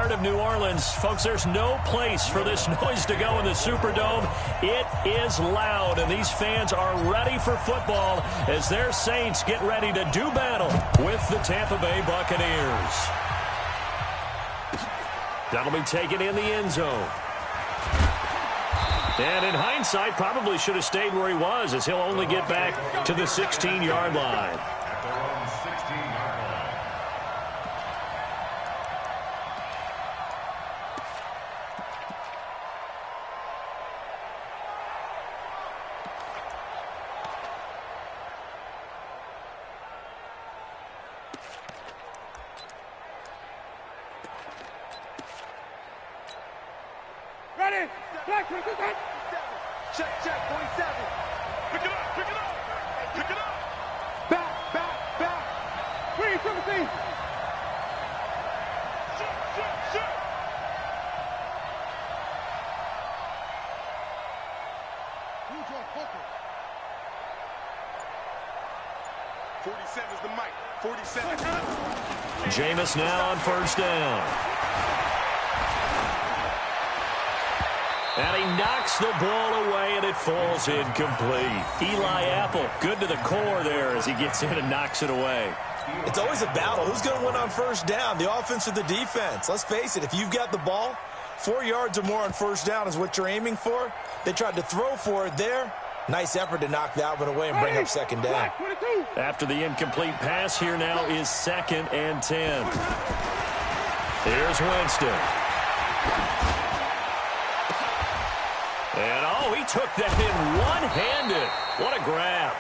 heart of New Orleans. Folks, there's no place for this noise to go in the Superdome. It is loud, and these fans are ready for football as their Saints get ready to do battle with the Tampa Bay Buccaneers. That'll be taken in the end zone. And in hindsight, probably should have stayed where he was, as he'll only get back to the 16-yard line. Ready? Check, 47. Pick it up, pick it up. Pick it up. Back. Free, Timothy. Shoot. Who's your focus? 47 is the mic. 47. Jameis now on first down. And he knocks the ball away, and it falls incomplete. Eli Apple, good to the core there as he gets in and knocks it away. It's always a battle. Who's going to win on first down, the offense or the defense? Let's face it, if you've got the ball, 4 yards or more on first down is what you're aiming for. They tried to throw for it there. Nice effort to knock that one away and bring up second down. After the incomplete pass, here now is 2nd and 10. Here's Winston. And, he took that in one-handed. What a grab.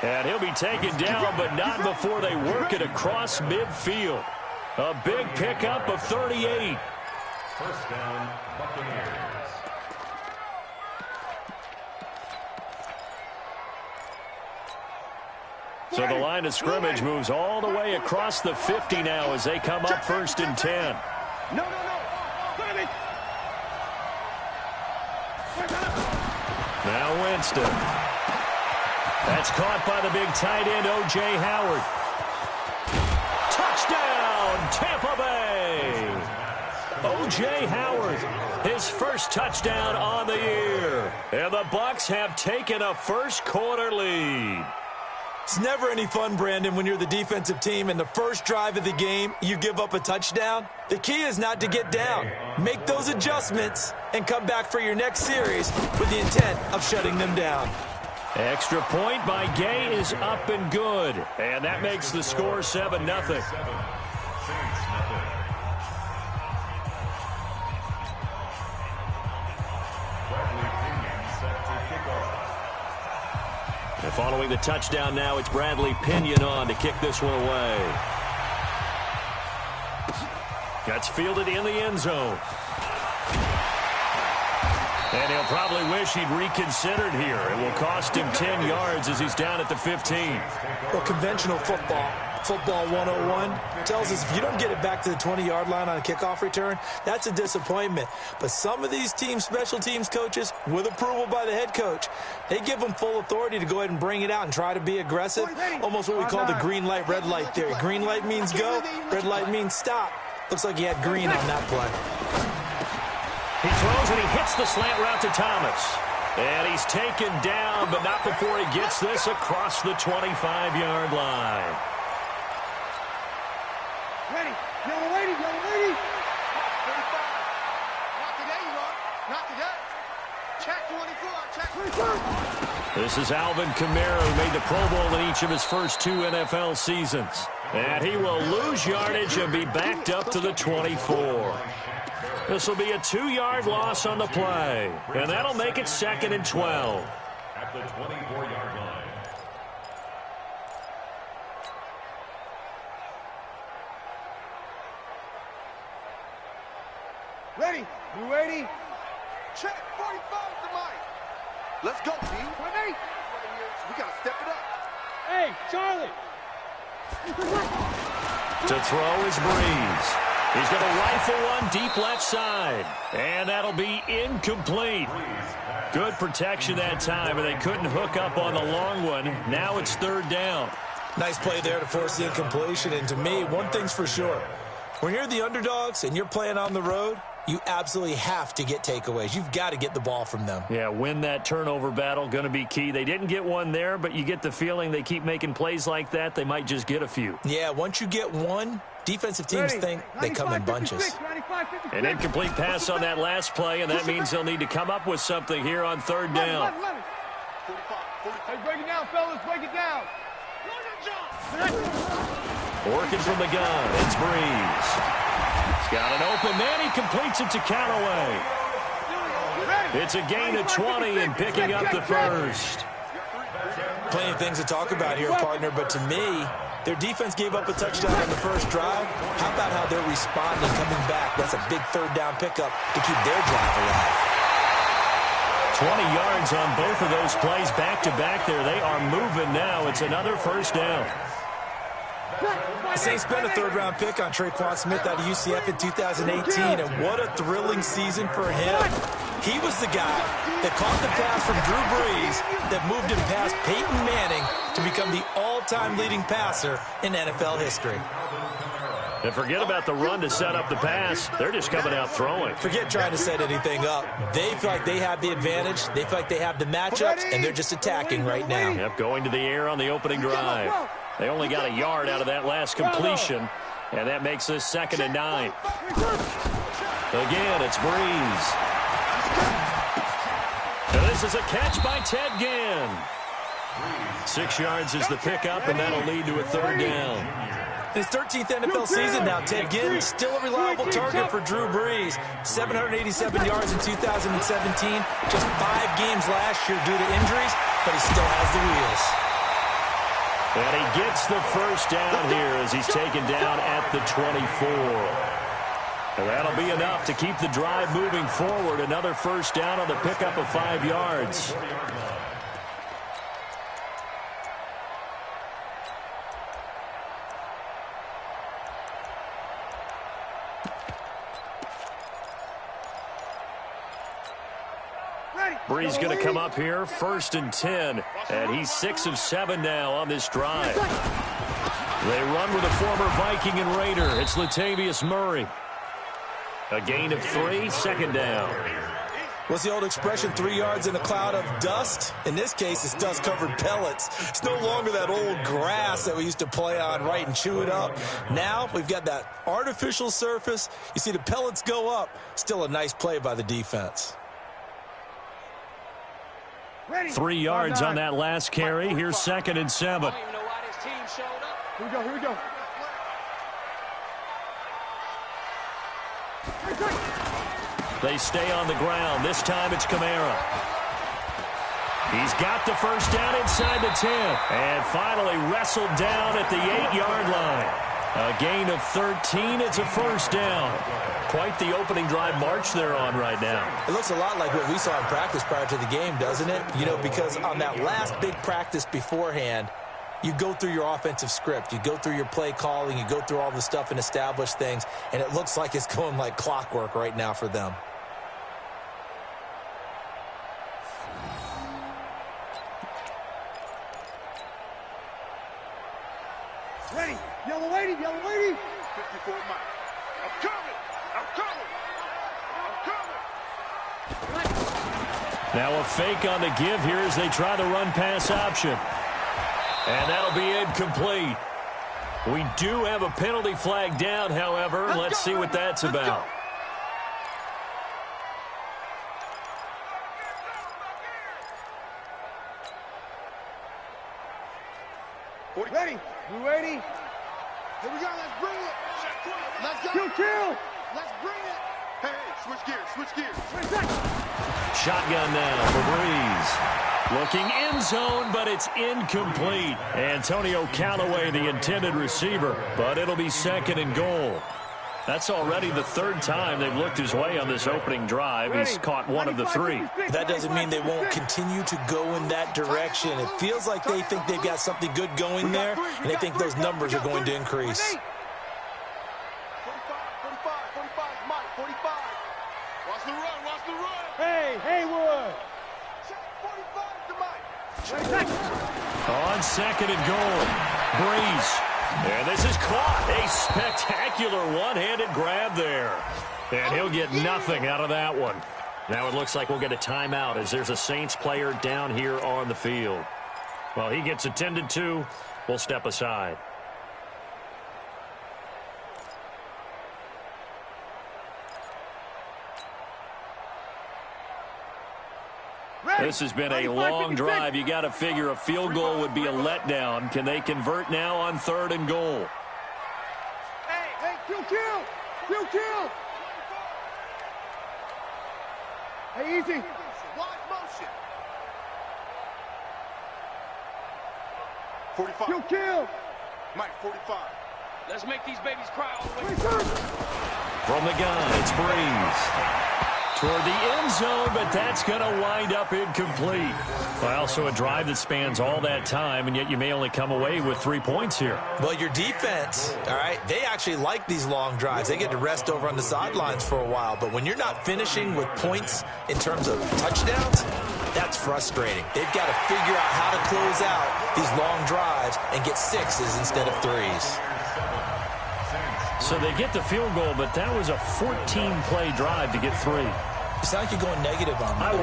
And he'll be taken down, but not before they work it across midfield. A big pickup of 38. First down, Buccaneers. So the line of scrimmage moves all the way across the 50 now as they come up 1st and 10. No. Now Winston. That's caught by the big tight end, O.J. Howard. Touchdown, Tampa Bay. O.J. Howard, his first touchdown on the year. And the Bucs have taken a first-quarter lead. It's never any fun, Brandon, when you're the defensive team and the first drive of the game, you give up a touchdown. The key is not to get down. Make those adjustments and come back for your next series with the intent of shutting them down. Extra point by Gay is up and good. And that makes the score 7-0. And following the touchdown now, it's Bradley Pinion on to kick this one away. That's fielded in the end zone. And he'll probably wish he'd reconsidered here. It will cost him 10 yards as he's down at the 15. Well, conventional football 101, tells us if you don't get it back to the 20-yard line on a kickoff return, that's a disappointment. But some of these team special teams coaches, with approval by the head coach, they give them full authority to go ahead and bring it out and try to be aggressive. Almost what we call the green light, red light theory. Green light means go, red light means stop. Looks like he had green on that play. He throws and he hits the slant route to Thomas. And he's taken down, but not before he gets this across the 25-yard line. Ready. Yellow lady. Not today, you are. Not today. Check 24. Check 24. This is Alvin Kamara, who made the Pro Bowl in each of his first 2 NFL seasons. And he will lose yardage and be backed up to the 24. This will be a 2-yard loss on the play. And that'll make it 2nd and 12. At the 24-yard line. Ready. You ready? Check 45 is the mic. Let's go, D. Ready? We got to step it up. Hey, Charlie. To throw is Breeze. He's going to rifle one deep left side. And that'll be incomplete. Good protection that time, and they couldn't hook up on the long one. Now it's 3rd down. Nice play there to force the incompletion. And to me, one thing's for sure. When you're the underdogs and you're playing on the road, you absolutely have to get takeaways. You've got to get the ball from them. Yeah, win that turnover battle, going to be key. They didn't get one there, but you get the feeling they keep making plays like that, they might just get a few. Yeah, once you get one, defensive teams think they come in bunches. An incomplete pass on that last play, and that means they'll need to come up with something here on third down. Hey, break it down, fellas. Break it down. Working from the gun, it's Breeze. He's got an open man. He completes it to Callaway. It's a gain of 20 and picking up the first. Plenty of things to talk about here, partner, but to me, their defense gave up a touchdown on the first drive. How about how they're responding, coming back? That's a big third down pickup to keep their drive alive. 20 yards on both of those plays back-to-back there. They are moving now. It's another first down. The Saints spent a third-round pick on Traquan Smith out of UCF in 2018, and what a thrilling season for him. He was the guy that caught the pass from Drew Brees that moved him past Peyton Manning to become the all-time leading passer in NFL history. And forget about the run to set up the pass. They're just coming out throwing. Forget trying to set anything up. They feel like they have the advantage. They feel like they have the matchups, and they're just attacking right now. Yep, going to the air on the opening drive. They only got a yard out of that last completion, and that makes this 2nd and 9. Again, it's Breeze. And this is a catch by Ted Ginn. 6 yards is the pickup, and that'll lead to a third down. His 13th NFL season now, Ted Ginn still a reliable target for Drew Brees. 787 yards in 2017, just 5 games last year due to injuries, but he still has the wheels. And he gets the first down here as he's taken down at the 24. And that'll be enough to keep the drive moving forward. Another first down on the pickup of 5 yards. Breeze going to come up here, 1st and 10, and he's 6 of 7 now on this drive. They run with a former Viking and Raider. It's Latavius Murray. A gain of 3, 2nd down. What's the old expression, 3 yards in a cloud of dust? In this case, it's dust-covered pellets. It's no longer that old grass that we used to play on, right, and chew it up. Now we've got that artificial surface. You see the pellets go up. Still a nice play by the defense. 3 yards on that last carry. Here's 2nd and 7. Here we go, here we go. They stay on the ground. This time it's Kamara. He's got the first down inside the 10. And finally wrestled down at the 8-yard line. A gain of 13. It's a first down. Quite the opening drive march they're on right now. It looks a lot like what we saw in practice prior to the game, doesn't it? You know, because on that last big practice beforehand, you go through your offensive script. You go through your play calling. You go through all the stuff and establish things. And it looks like it's going like clockwork right now for them. Ready. Yellow lady, yellow lady. 54 Mike. I'm coming. I'm coming. I'm coming. Now a fake on the give here as they try the run-pass option. And that'll be incomplete. We do have a penalty flag down, however. Let's see what that's about. Ready. You ready? Here we go. Let's bring it. Let's go. Kill. Let's bring it. Hey, switch gears. Shotgun now for Breeze. Looking end zone, but it's incomplete. Antonio Callaway, the intended receiver, but it'll be 2nd and goal. That's already the 3rd time they've looked his way on this opening drive. He's caught 1 of the 3. That doesn't mean they won't continue to go in that direction. It feels like they think they've got something good going there, and they think those numbers are going to increase. 45, Mike, 45. Watch the run. Hey, Haywood. 45 to Mike. On 2nd and goal, Breeze And this is caught. A spectacular one-handed grab there. And he'll get nothing out of that one. Now it looks like we'll get a timeout as there's a Saints player down here on the field. While he gets attended to, we'll step aside. This has been a long drive. You got to figure a field goal would be a letdown. Can they convert now on 3rd and goal? Hey, kill. Hey, easy. Wide motion. 45. Kill. Mike, 45. Let's make these babies cry all the way. From the gun, it's Breeze. Toward the end zone, but that's going to wind up incomplete. Well, so a drive that spans all that time, and yet you may only come away with 3 points here. Well, your defense, all right, they actually like these long drives. They get to rest over on the sidelines for a while. But when you're not finishing with points in terms of touchdowns, that's frustrating. They've got to figure out how to close out these long drives and get 6s instead of 3s. So they get the field goal, but that was a 14-play drive to get 3. You sound like you're going negative on me. I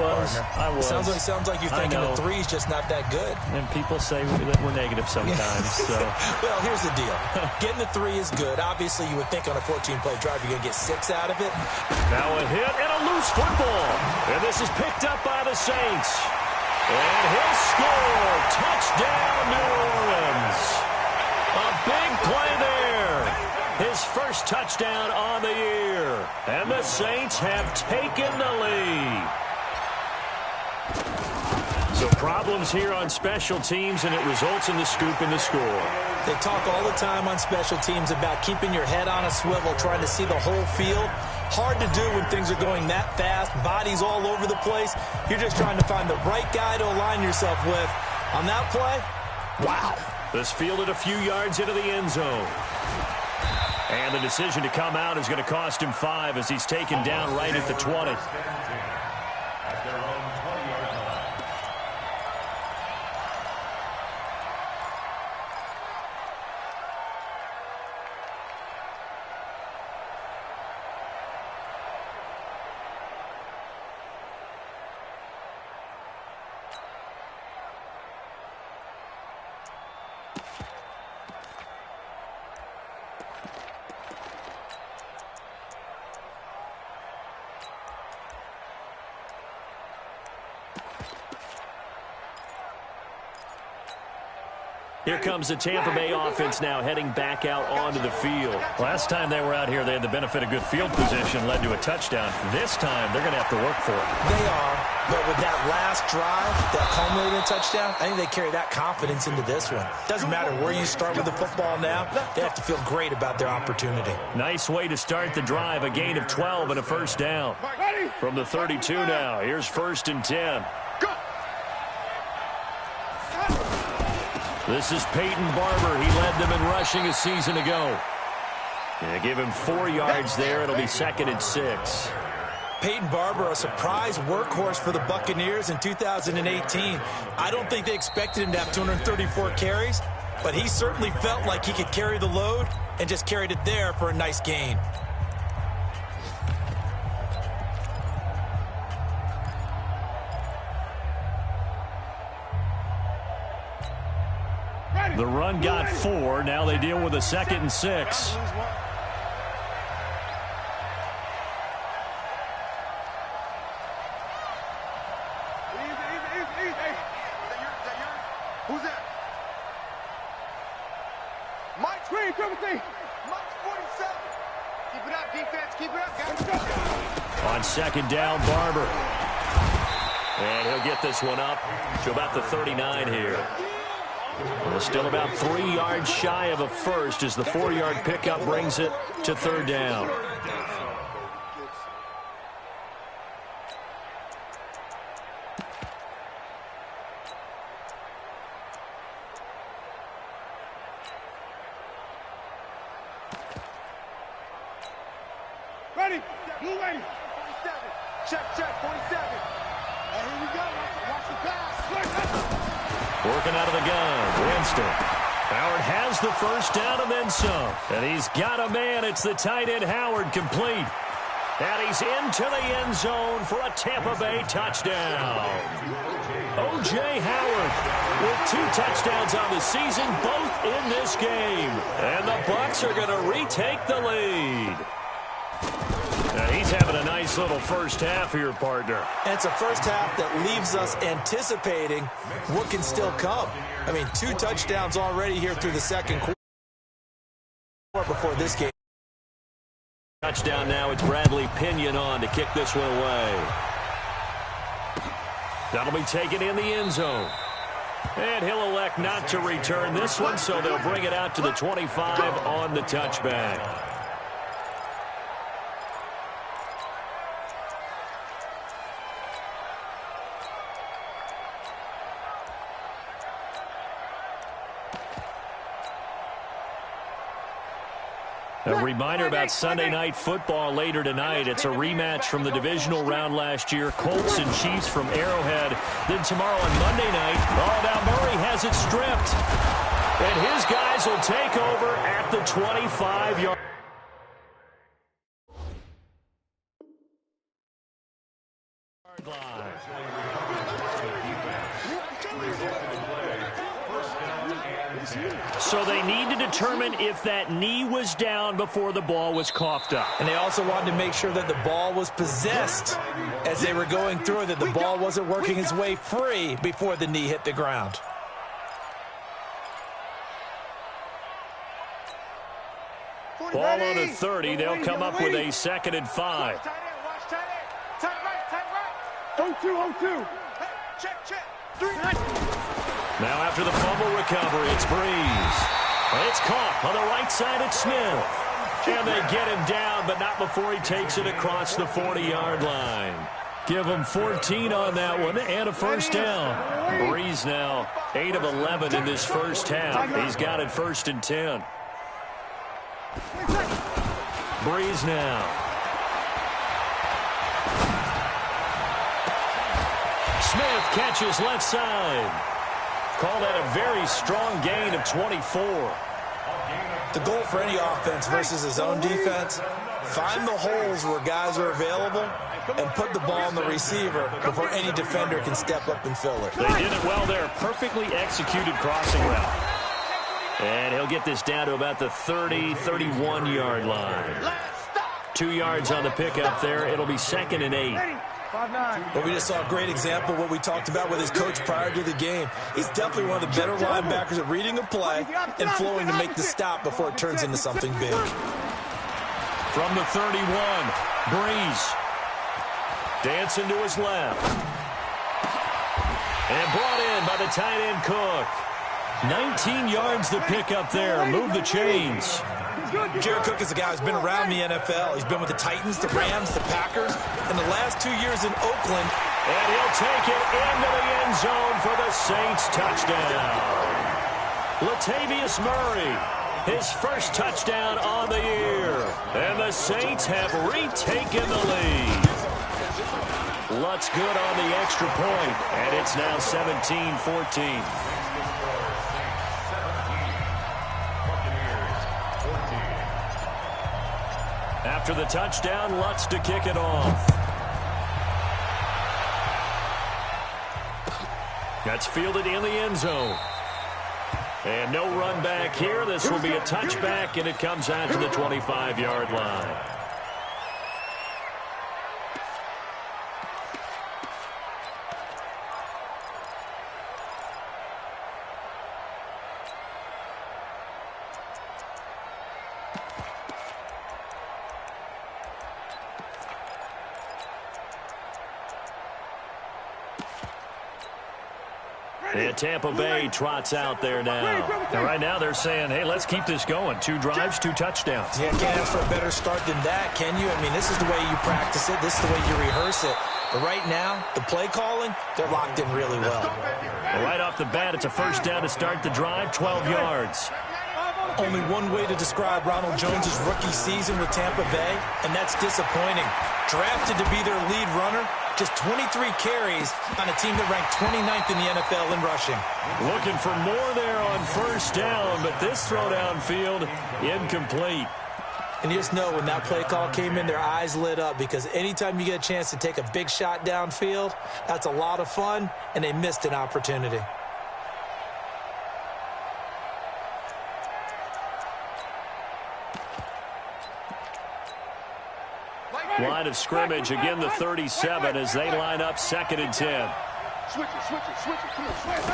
was. Sounds like you're thinking the 3's just not that good. And people say that we're negative sometimes. So. Well, here's the deal. Getting the 3 is good. Obviously, you would think on a 14-play drive you're going to get 6 out of it. Now a hit and a loose football. And this is picked up by the Saints. And he'll score. Touchdown, New Orleans. A big play there. His first touchdown on the year. And the Saints have taken the lead. So problems here on special teams, and it results in the scoop in the score. They talk all the time on special teams about keeping your head on a swivel, trying to see the whole field. Hard to do when things are going that fast, bodies all over the place. You're just trying to find the right guy to align yourself with. On that play, wow. This fielded a few yards into the end zone. And the decision to come out is going to cost him 5 as he's taken down right at the 20. At their own 20-yard line. Here comes the Tampa Bay offense now heading back out onto the field. Last time they were out here, they had the benefit of good field position, led to a touchdown. This time, they're going to have to work for it. They are, but with that last drive, that culminating touchdown, I think they carry that confidence into this one. Doesn't matter where you start with the football now, they have to feel great about their opportunity. Nice way to start the drive, a gain of 12 and a first down. From the 32 now, here's 1st and 10. This is Peyton Barber. He led them in rushing a season ago. Yeah, give him 4 yards there. It'll be 2nd and 6. Peyton Barber, a surprise workhorse for the Buccaneers in 2018. I don't think they expected him to have 234 carries, but he certainly felt like he could carry the load and just carried it there for a nice gain. The run got 4. Now they deal with a 2nd and 6. Who's that? Mike. Screen, triple T. Mike's 47. Keep it up, defense. Keep it up, guys. On 2nd down, Barber. And he'll get this one up to about the 39 here. Well, still about 3 yards shy of a first as the 4-yard pickup brings it to 3rd down. Ready. Blue ready. 47. Check, 47. And here we go. Watch the pass. Working out of the gun, Winston. Howard has the first down and then some. And he's got a man. It's the tight end Howard, complete. And he's into the end zone for a Tampa Bay touchdown. O.J. Howard with 2 touchdowns on the season, both in this game. And the Bucs are going to retake the lead. He's having a nice little first half here, partner. And it's a first half that leaves us anticipating what can still come. I mean, 2 touchdowns already here through the second quarter before this game. Touchdown now. It's Bradley Pinion on to kick this one away. That'll be taken in the end zone. And he'll elect not to return this one, so they'll bring it out to the 25 on the touchback. A reminder about Sunday Night Football later tonight. It's a rematch from the divisional round last year. Colts and Chiefs from Arrowhead. Then tomorrow on Monday night, now Murray has it stripped. And his guys will take over at the 25-yard line. So they need to determine if that knee was down before the ball was coughed up. And they also wanted to make sure that the ball was possessed as they were going through it, that the ball wasn't working its way free before the knee hit the ground. Ball on the 30. They'll come up with a 2nd and 5. Tight right. 0-2. Check. 3. Now after the fumble recovery, it's Breeze. It's caught on the right side at Smith. And they get him down, but not before he takes it across the 40-yard line. Give him 14 on that one and a first down. Breeze now 8 of 11 in this first half. He's got it 1st and 10. Breeze now. Smith catches left side. Call that a very strong gain of 24. The goal for any offense versus his own defense, find the holes where guys are available and put the ball on the receiver before any defender can step up and fill it. They did it well there. Perfectly executed crossing route. And he'll get this down to about the 30, 31-yard line. 2 yards on the pickup there. It'll be 2nd and 8. Well, we just saw a great example of what we talked about with his coach prior to the game. He's definitely one of the better linebackers at reading a play and flowing to make the stop before it turns into something big. From the 31, Breeze. Dancing to his left. And brought in by the tight end Cook. 19 yards to pick up there. Move the chains. Jared Cook is a guy who's been around the NFL. He's been with the Titans, the Rams, the Packers, and the last 2 years in Oakland. And he'll take it into the end zone for the Saints touchdown. Latavius Murray, his first touchdown on the year. And the Saints have retaken the lead. Lutz good on the extra point, and it's now 17-14. After the touchdown, Lutz to kick it off. That's fielded in the end zone. And no run back here. This will be a touchback, and it comes out to the 25-yard line. And Tampa Bay trots out there now. And right now they're saying, hey, let's keep this going. 2 drives, 2 touchdowns. Yeah, can't ask for a better start than that, can you? I mean, this is the way you practice it. This is the way you rehearse it. But right now, the play calling, they're locked in really well. Well, right off the bat, it's a first down to start the drive, 12 yards. Only one way to describe Ronald Jones' rookie season with Tampa Bay, and that's disappointing. Drafted to be their lead runner, just 23 carries on a team that ranked 29th in the NFL in rushing. Looking for more there on first down, but this throw downfield, incomplete. And you just know when that play call came in, their eyes lit up, because anytime you get a chance to take a big shot downfield, that's a lot of fun, and they missed an opportunity. Line of scrimmage, again the 37 as they line up 2nd and 10. Switch it, switch it, switch it. Come on, switch it.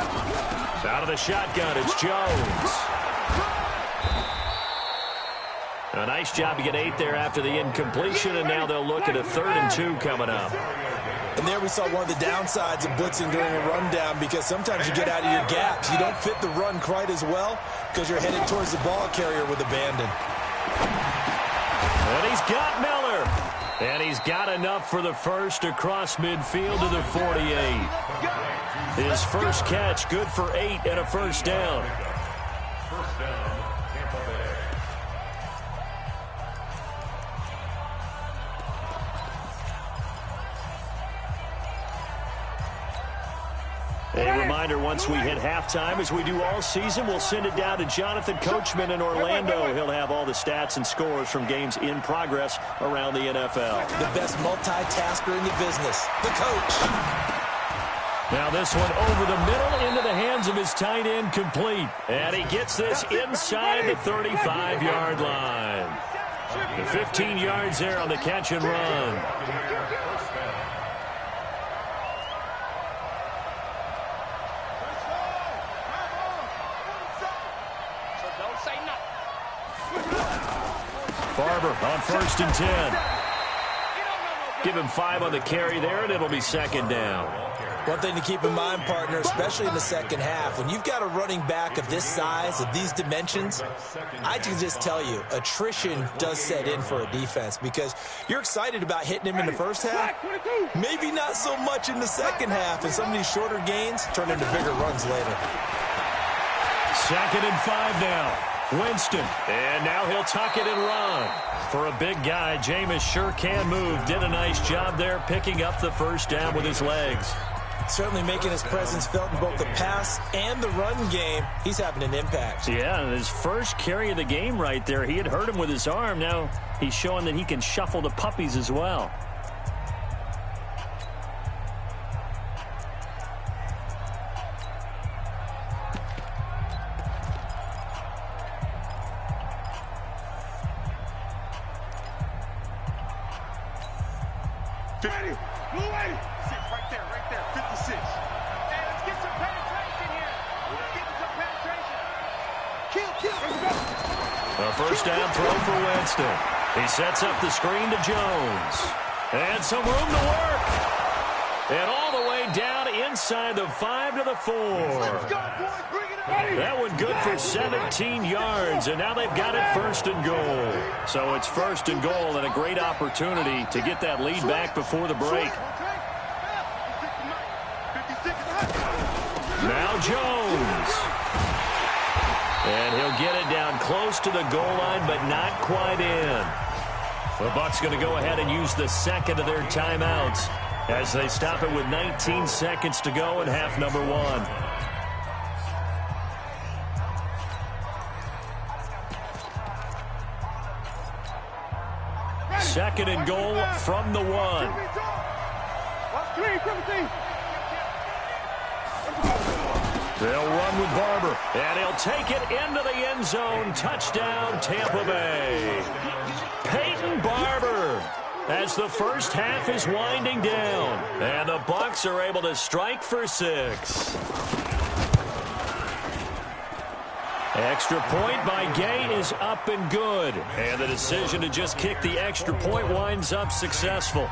Out of the shotgun, it's Jones. A nice job to get 8 there after the incompletion, and now they'll look at a 3rd and 2 coming up. And there we saw one of the downsides of blitzing during a rundown, because sometimes you get out of your gaps. You don't fit the run quite as well because you're headed towards the ball carrier with abandon. And he's got Miller. And he's got enough for the first across midfield to the 48. His first catch, good for 8 and a first down. First down, Tampa Bay. A reminder, once we hit halftime, as we do all season, we'll send it down to Jonathan Coachman in Orlando. He'll have all the stats and scores from games in progress around the NFL. The best multitasker in the business, the coach. Now this one over the middle into the hands of his tight end, complete. And he gets this inside the 35-yard line. The 15 yards there on the catch and run. Barber on 1st and 10. Give him 5 on the carry there, and it'll be 2nd down. One thing to keep in mind, partner, especially in the second half, when you've got a running back of this size, of these dimensions, I can just tell you, attrition does set in for a defense, because you're excited about hitting him in the first half, maybe not so much in the second half, and some of these shorter gains turn into bigger runs later. 2nd and 5 now. Winston, and now he'll tuck it and run. For a big guy, Jameis sure can move. Did a nice job there picking up the first down with his legs. Certainly making his presence felt in both the pass and the run game. He's having an impact. Yeah, and his first carry of the game right there, he had hurt him with his arm. Now he's showing that he can shuffle the puppies as well. Right there, 56. Hey, let's get some penetration here. We're getting some penetration. Kill. A first down throw for Winston. He sets up the screen to Jones. And some room to work. And all the way down inside the 5 to the 4. Let's go, boys. Bring it up. That one good for 17 yards, and now they've got it 1st and goal. So it's 1st and goal, and a great opportunity to get that lead back before the break. Now Jones. And he'll get it down close to the goal line, but not quite in. The Bucs going to go ahead and use the 2nd of their timeouts as they stop it with 19 seconds to go in half number 1. Second and goal from the 1. They'll run with Barber, and he'll take it into the end zone. Touchdown, Tampa Bay. Peyton Barber, as the first half is winding down, and the Bucs are able to strike for 6. Extra point by Gay is up and good, and the decision to just kick the extra point winds up successful.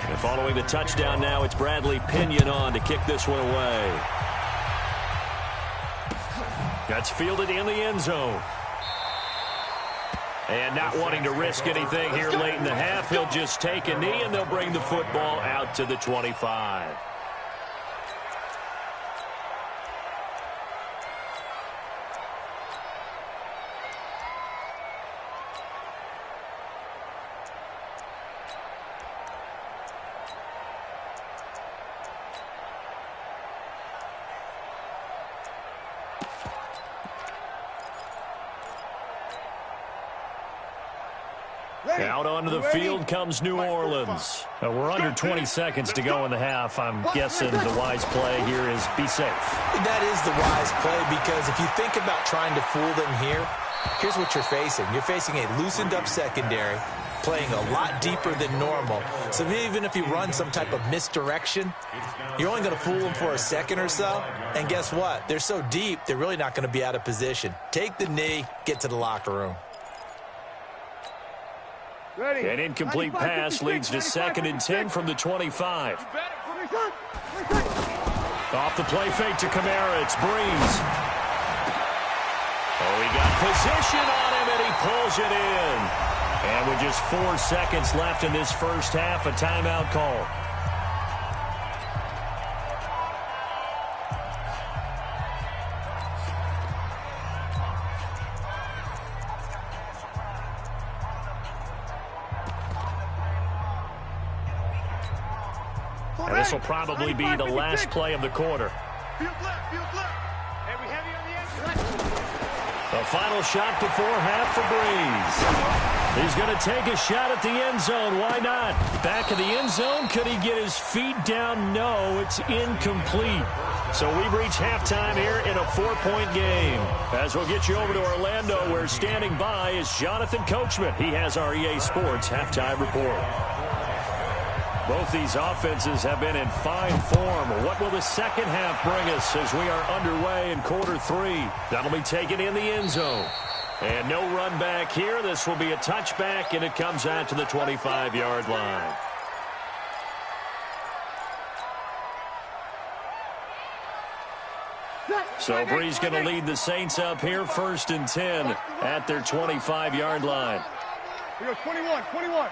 And following the touchdown now, it's Bradley Pinion on to kick this one away. That's fielded in the end zone. And not wanting to risk anything here late in the half, he'll just take a knee, and they'll bring the football out to the 25. Out onto the field comes New Orleans. We're under 20 seconds to go in the half. I'm guessing the wise play here is be safe. That is the wise play, because if you think about trying to fool them here, here's what you're facing. You're facing a loosened up secondary, playing a lot deeper than normal. So even if you run some type of misdirection, you're only going to fool them for a second or so. And guess what? They're so deep, they're really not going to be out of position. Take the knee, get to the locker room. Ready. An incomplete pass leads to 2nd and 10 from the 25. Off the play fake to Kamara. It's Breeze. Oh, he got position on him, and he pulls it in. And with just 4 seconds left in this first half, a timeout call. And this will probably be the last play of the quarter. Field left, field left. And we heavy on the edge. The final shot before half for Breeze. He's going to take a shot at the end zone. Why not? Back of the end zone. Could he get his feet down? No, it's incomplete. So we've reached halftime here in a 4-point game. As we'll get you over to Orlando, where standing by is Jonathan Coachman. He has our EA Sports halftime report. Both these offenses have been in fine form. What will the second half bring us as we are underway in quarter 3? That'll be taken in the end zone. And no run back here. This will be a touchback, and it comes out to the 25-yard line. So Breeze going to lead the Saints up here, 1st and 10 at their 25-yard line. We go 21, 21.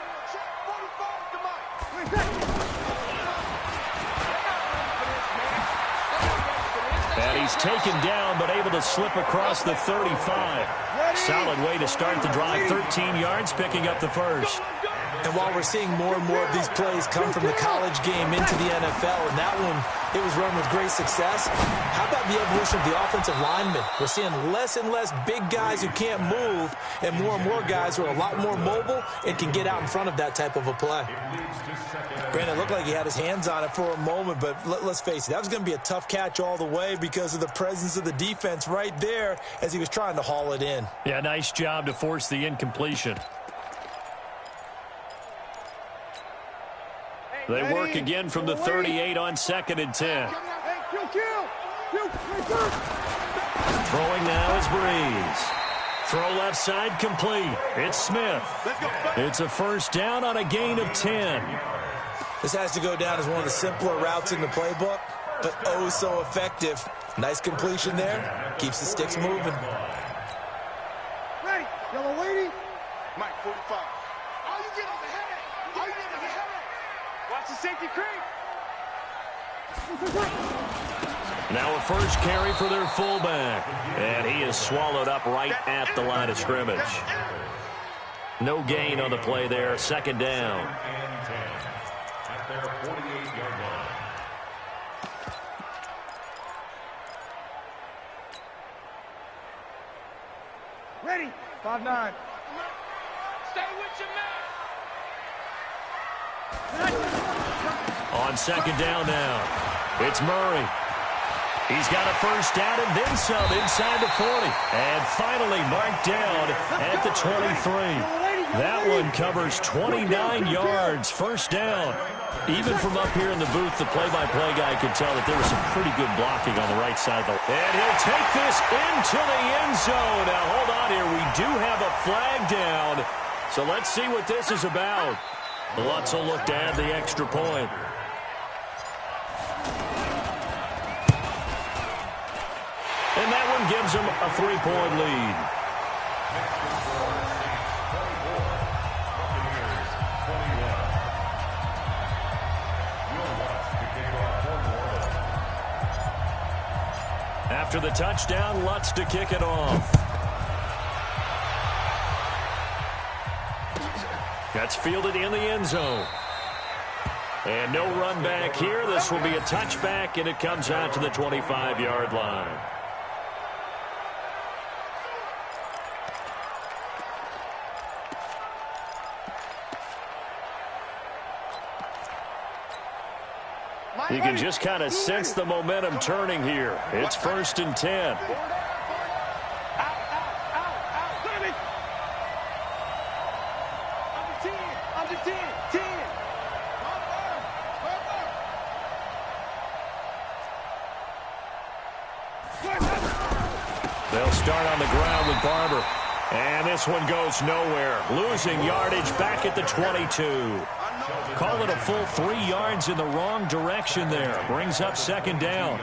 And he's taken down, but able to slip across the 35. Solid way to start the drive. 13 yards, picking up the first. And while we're seeing more and more of these plays come from the college game into the NFL, and that one, it was run with great success, how about the evolution of the offensive linemen? We're seeing less and less big guys who can't move, and more guys who are a lot more mobile and can get out in front of that type of a play. Brandon, it looked like he had his hands on it for a moment, but let's face it, that was going to be a tough catch all the way because of the presence of the defense right there as he was trying to haul it in. Yeah, nice job to force the incompletion. They work again from the 38 on 2nd and 10. Throwing now is Breeze. Throw left side complete. It's Smith. It's a first down on a gain of 10. This has to go down as one of the simpler routes in the playbook, but oh so effective. Nice completion there. Keeps the sticks moving. Ready. Yellow lady. Mike, 45. All you get is a headache. All you get is a headache. Watch the safety creep. Now a first carry for their fullback. And he is swallowed up right at the line of scrimmage. No gain on the play there. 2nd down. At their 48-yard line. Ready. 5-9. Stay with your man. On 2nd down now, it's Murray. He's got a first down and then some inside the 40. And finally marked down at the 23. That one covers 29 yards, first down. Even from up here in the booth, the play-by-play guy could tell that there was some pretty good blocking on the right side. And he'll take this into the end zone. Now, hold on here. We do have a flag down. So let's see what this is about. Lutz will look to add the extra point. And that one gives him a 3-point lead. After the touchdown, Lutz to kick it off. That's fielded in the end zone. And no run back here. This will be a touchback, and it comes out to the 25-yard line. You can just kind of sense the momentum turning here. It's 1st and 10. They'll start on the ground with Barber. And this one goes nowhere. Losing yardage back at the 22. Call it a full 3 yards in the wrong direction there. Brings up 2nd down.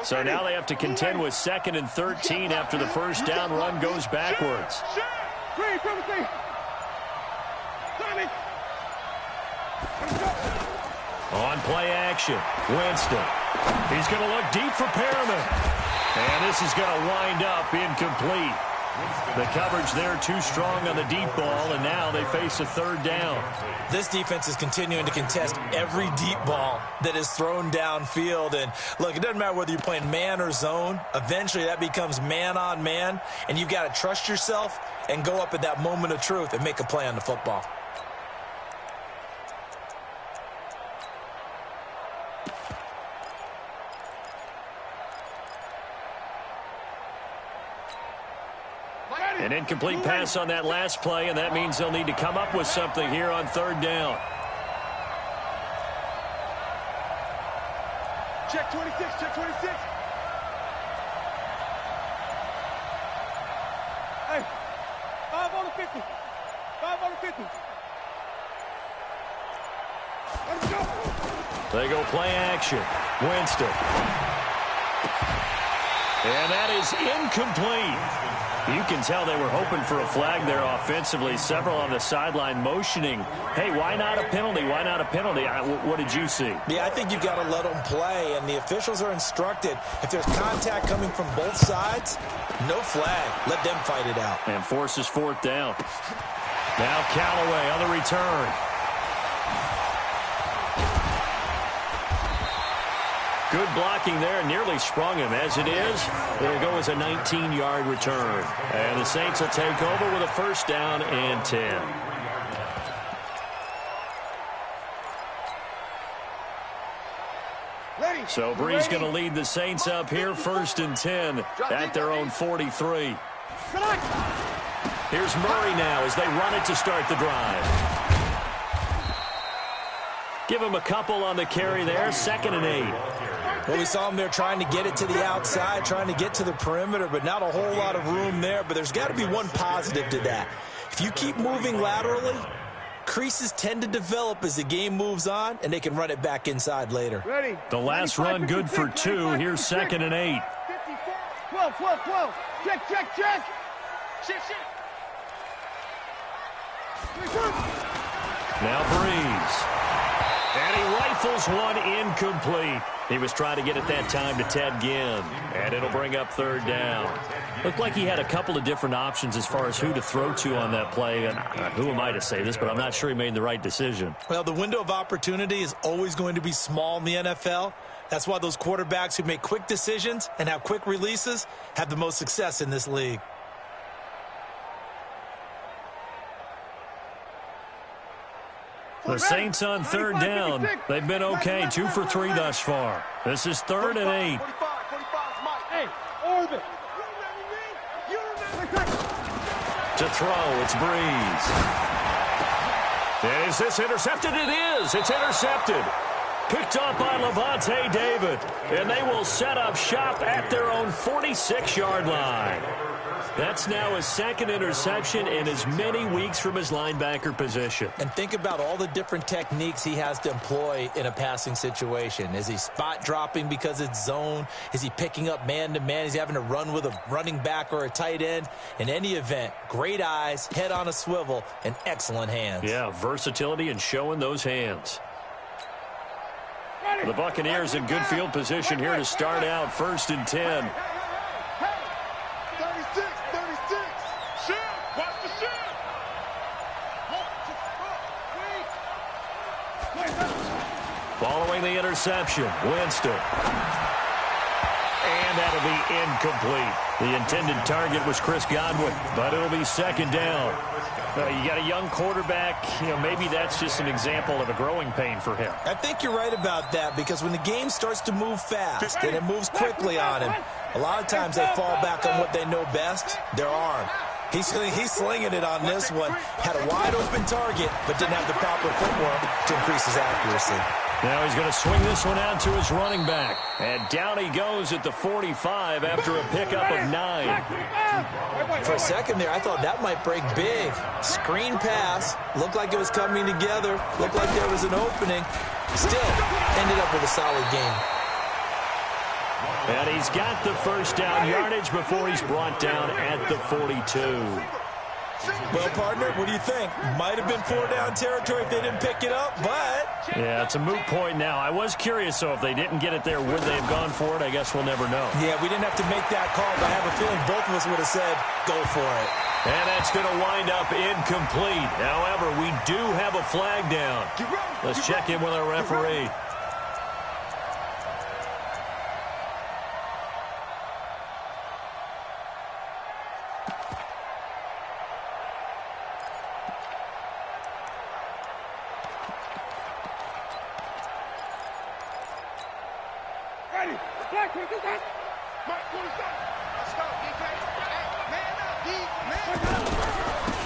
So now they have to contend with 2nd and 13 after the first down run goes backwards. On play action, Winston. He's going to look deep for Perriman. And this is going to wind up incomplete. The coverage there too strong on the deep ball, and now they face a 3rd down. This defense is continuing to contest every deep ball that is thrown downfield. And look, it doesn't matter whether you're playing man or zone. Eventually that becomes man on man, and you've got to trust yourself and go up at that moment of truth and make a play on the football. An incomplete pass on that last play, and that means they'll need to come up with something here on 3rd down. Check 26, check 26. Hey, 5 on the 50. 5 on the 50. Let's go. They go play action. Winston. And that is incomplete. You can tell they were hoping for a flag there offensively. Several on the sideline motioning, hey, why not a penalty? Why not a penalty? What did you see? Yeah, I think you've got to let them play, and the officials are instructed, if there's contact coming from both sides, no flag. Let them fight it out. And forces 4th down. Now Callaway on the return. Good blocking there, nearly sprung him. As it is, it'll go as a 19-yard return. And the Saints will take over with a 1st down and 10. So Bree's going to lead the Saints up here, 1st and 10 at their own 43. Here's Murray now as they run it to start the drive. Give him a couple on the carry there, 2nd and 8. Well, we saw him there trying to get it to the outside, trying to get to the perimeter, but not a whole lot of room there. But there's got to be one positive to that. If you keep moving laterally, creases tend to develop as the game moves on, and they can run it back inside later. Ready. The last run good for 2. Here's 2nd and 8. 12, 12, 12. Check, check, check. Shit, shit. Now Breeze. And he rifles one incomplete. He was trying to get it that time to Ted Ginn. And it'll bring up 3rd down. Looked like he had a couple of different options as far as who to throw to on that play. And who am I to say this, but I'm not sure he made the right decision. Well, the window of opportunity is always going to be small in the NFL. That's why those quarterbacks who make quick decisions and have quick releases have the most success in this league. The Saints on 3rd down. They've been okay, 2 for 3 thus far. This is 3rd and 8. Hey, orbit. To throw, it's Breeze. And is this intercepted? It is. It's intercepted. Picked up by Levante David. And they will set up shop at their own 46-yard line. That's now his 2nd interception in as many weeks from his linebacker position. And think about all the different techniques he has to employ in a passing situation. Is he spot dropping because it's zone? Is he picking up man-to-man? Is he having to run with a running back or a tight end? In any event, great eyes, head on a swivel, and excellent hands. Yeah, versatility and showing those hands. The Buccaneers in good field position here to start out, 1st and 10. Following the interception, Winston. And that'll be incomplete. The intended target was Chris Godwin, but it'll be second down. You got a young quarterback. Maybe that's just an example of a growing pain for him. I think you're right about that, because when the game starts to move fast and it moves quickly on him, a lot of times they fall back on what they know best, their arm. He's slinging it on this one. Had a wide-open target, but didn't have the proper footwork to increase his accuracy. Now he's going to swing this one out to his running back. And down he goes at the 45 after a pickup of 9. For a second there, I thought that might break big. Screen pass. Looked like it was coming together. Looked like there was an opening. Still, ended up with a solid game. And he's got the first down yardage before he's brought down at the 42. Well, partner, what do you think? Might have been 4-down territory if they didn't pick it up, but... Yeah, it's a moot point now. I was curious, so if they didn't get it there, would they have gone for it? I guess we'll never know. Yeah, we didn't have to make that call, but I have a feeling both of us would have said, go for it. And that's going to wind up incomplete. However, we do have a flag down. Let's check in with our referee.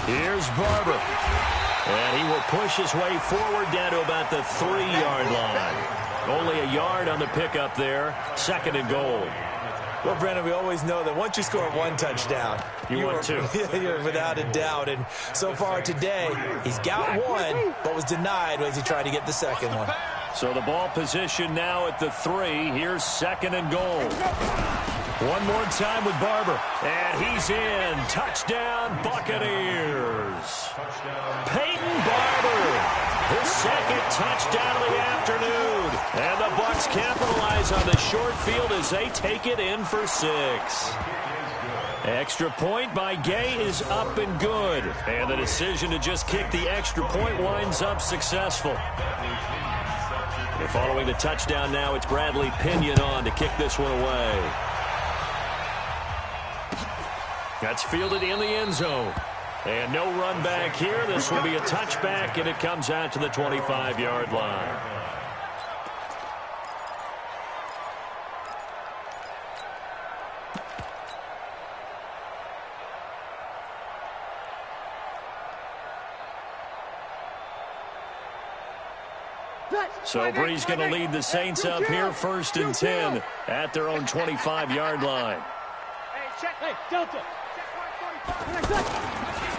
Here's Barber. And he will push his way forward down to about the 3-yard line. Only a yard on the pickup there. Second and goal. Well, Brandon, we always know that once you score one touchdown, you want two. You're without a doubt. And so far today, he's got one, but was denied as he tried to get the second one. So the ball position now at the 3. Here's second and goal. One more time with Barber. And he's in. Touchdown, Buccaneers. Peyton Barber. His second touchdown of the afternoon. And the Bucs capitalize on the short field as they take it in for 6. Extra point by Gay is up and good. And the decision to just kick the extra point winds up successful. And following the touchdown now, it's Bradley Pinion on to kick this one away. That's fielded in the end zone. And no run back here. This will be a touchback, and it comes out to the 25-yard line. So Bree's going to lead the Saints up here 1st and 10 at their own 25-yard line. Hey, Delta.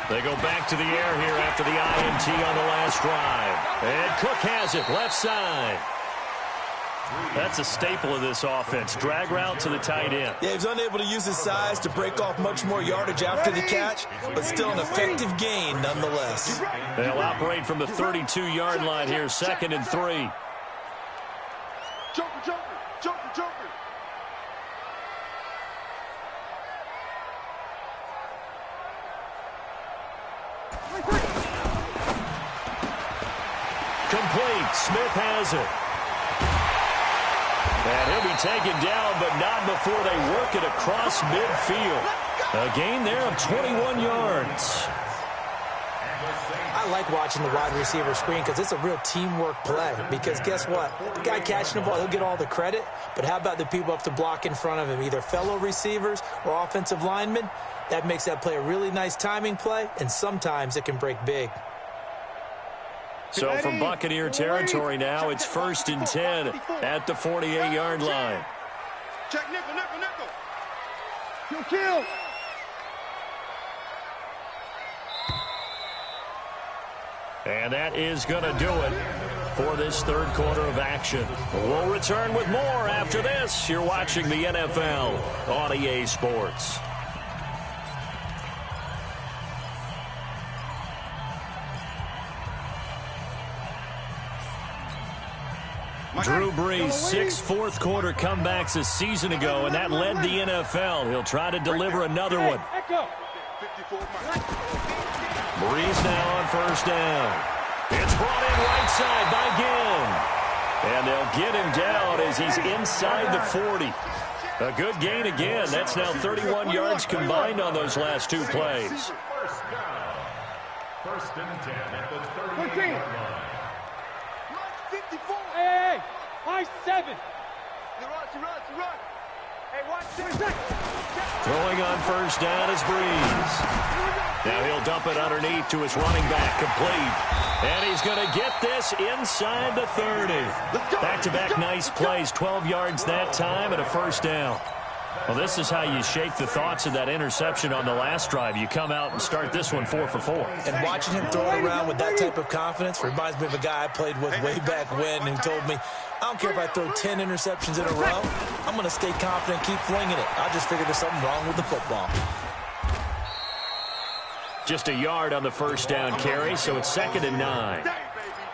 They go back to the air here after the INT on the last drive. And Cook has it left side. That's a staple of this offense. Drag route to the tight end. Yeah, he was unable to use his size to break off much more yardage after the catch, but still an effective gain nonetheless. They'll operate from the 32-yard line here, 2nd and 3. Joker, Joker, Joker, Joker. Complete. Smith has it. And he'll be taken down, but not before they work it across midfield. A gain there of 21 yards. I like watching the wide receiver screen because it's a real teamwork play. Because guess what? The guy catching the ball, he'll get all the credit. But how about the people up to block in front of him, either fellow receivers or offensive linemen? That makes that play a really nice timing play, and sometimes it can break big. So from Buccaneer territory now, it's 1st and 10 at the 48-yard line. Check nickel, nickel, nickel. Kill. And that is going to do it for this third quarter of action. We'll return with more after this. You're watching the NFL on EA Sports. Drew Brees, 6 fourth-quarter comebacks a season ago, and that led the NFL. He'll try to deliver another one. Brees now on 1st down. It's brought in right side by Ginn. And they'll get him down as he's inside the 40. A good gain again. That's now 31 yards combined on those last two plays. First down. First and 10 at the 38 13. yard line. 54. Hey, I 7. You run. Hey, watch this. Throwing on first down is Breeze. Now he'll dump it underneath to his running back, complete. And he's going to get this inside the 30. Back-to-back nice plays, 12 yards that time and a first down. Well, this is how you shake the thoughts of that interception on the last drive. You come out and start this one 4 for 4. And watching him throw it around with that type of confidence reminds me of a guy I played with way back when who told me, I don't care if I throw 10 interceptions in a row. I'm going to stay confident, keep flinging it. I just figured there's something wrong with the football. Just a yard on the first down carry, so it's 2nd and 9.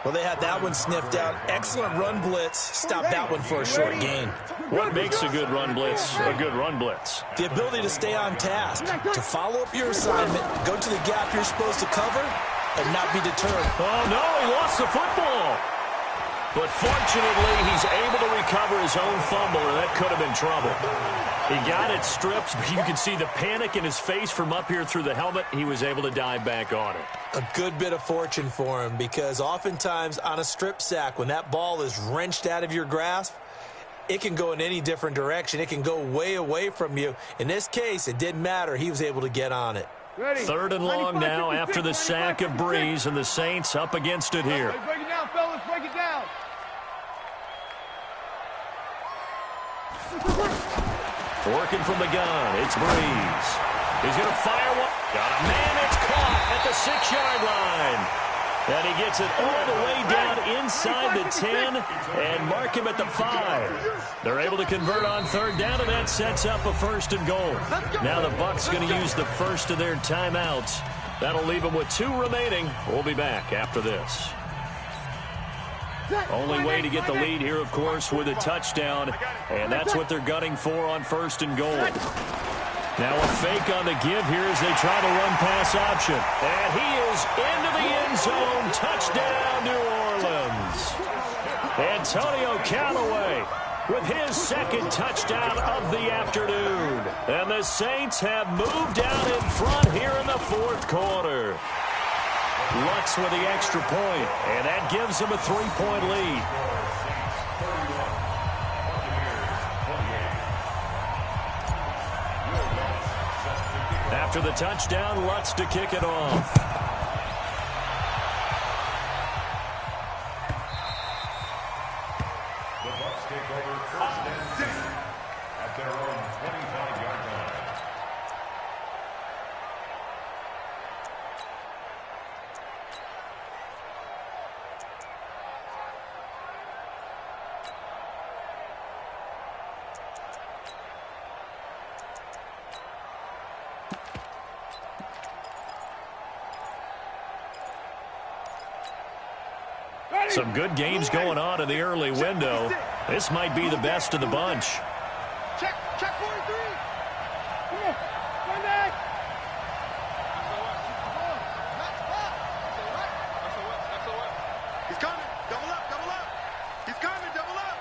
Well, they had that one sniffed out. Excellent run blitz. Stopped that one for a short gain. What makes a good run blitz a good run blitz? The ability to stay on task, to follow up your assignment, go to the gap you're supposed to cover, and not be deterred. Oh, no, he lost the football. But fortunately, he's able to recover his own fumble, or that could have been trouble. He got it stripped, but you can see the panic in his face from up here through the helmet. He was able to dive back on it. A good bit of fortune for him, because oftentimes on a strip sack, when that ball is wrenched out of your grasp, it can go in any different direction. It can go way away from you. In this case, it didn't matter. He was able to get on it. Ready. 3rd and long now after the sack of Breeze, and the Saints up against it here. Hey, break it down, fellas. Break it down. Working from the gun, it's Breeze. He's going to fire one. Got a man, it's caught at the 6-yard line. And he gets it all the way down inside the 10 and mark him at the 5. They're able to convert on 3rd down, and that sets up a 1st and goal. Now the Bucs going to use the first of their timeouts. That'll leave them with 2 remaining. We'll be back after this. Only way to get the lead here, of course, with a touchdown, and that's what they're gunning for on 1st and goal. Now a fake on the give here as they try to run pass option. And he is into the end zone. Touchdown, New Orleans. Antonio Callaway with his 2nd touchdown of the afternoon. And the Saints have moved out in front here in the 4th quarter. Lutz with the extra point, and that gives them a 3-point lead. After the touchdown, Lutz to kick it off. The Bucs take over 1st and 10 at their own 25-yard line. Some good games going on in the early window. This might be the best of the bunch. Check 43. Come on. Come back. He's coming. Double up. He's coming. Double up.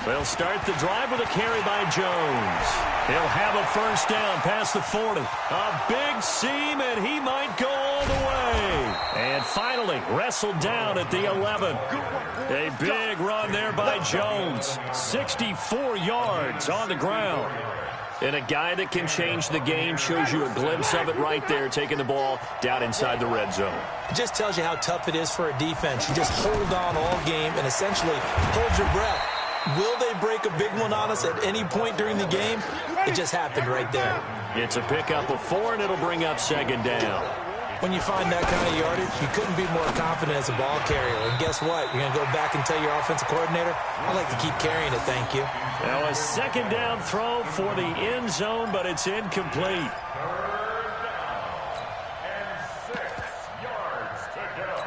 They'll start the drive with a carry by Jones. He'll have a 1st down past the 40. A big seam, and he might go all the way. And finally, wrestled down at the 11. A big run there by Jones. 64 yards on the ground. And a guy that can change the game, shows you a glimpse of it right there, taking the ball down inside the red zone. It just tells you how tough it is for a defense. You just hold on all game and essentially hold your breath. Will they break a big one on us at any point during the game? It just happened right there. It's a pickup of 4, and it'll bring up 2nd down. When you find that kind of yardage, you couldn't be more confident as a ball carrier. And guess what? You're going to go back and tell your offensive coordinator, I'd like to keep carrying it, thank you. Now a 2nd down throw for the end zone, but it's incomplete. 3rd down and 6 yards to go.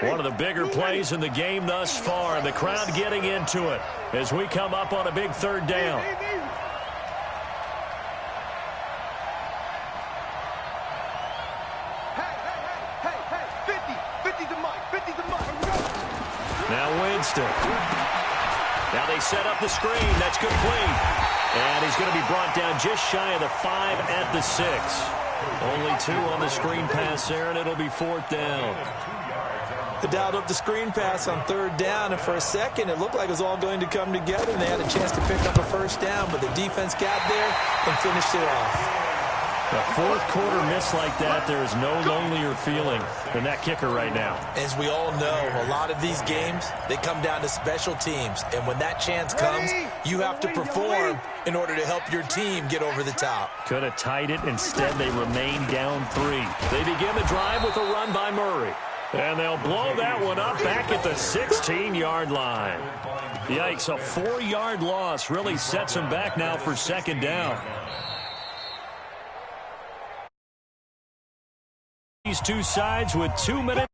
One of the bigger plays in the game thus far, and the crowd getting into it as we come up on a big 3rd down. Winston. Now they set up the screen. That's complete. And he's going to be brought down just shy of the 5 at the 6. Only 2 on the screen pass there, and it'll be 4th down. They dialed up the screen pass on 3rd down, and for a second it looked like it was all going to come together, and they had a chance to pick up a 1st down, but the defense got there and finished it off. A 4th quarter miss like that, there is no lonelier feeling than that kicker right now. As we all know, a lot of these games, they come down to special teams, and when that chance comes, you have to perform in order to help your team get over the top. Could have tied it. Instead, they remain down 3. They begin the drive with a run by Murray. And they'll blow that one up back at the 16-yard line. Yikes, a 4-yard loss really sets them back now for 2nd down. These two sides with 2 minutes.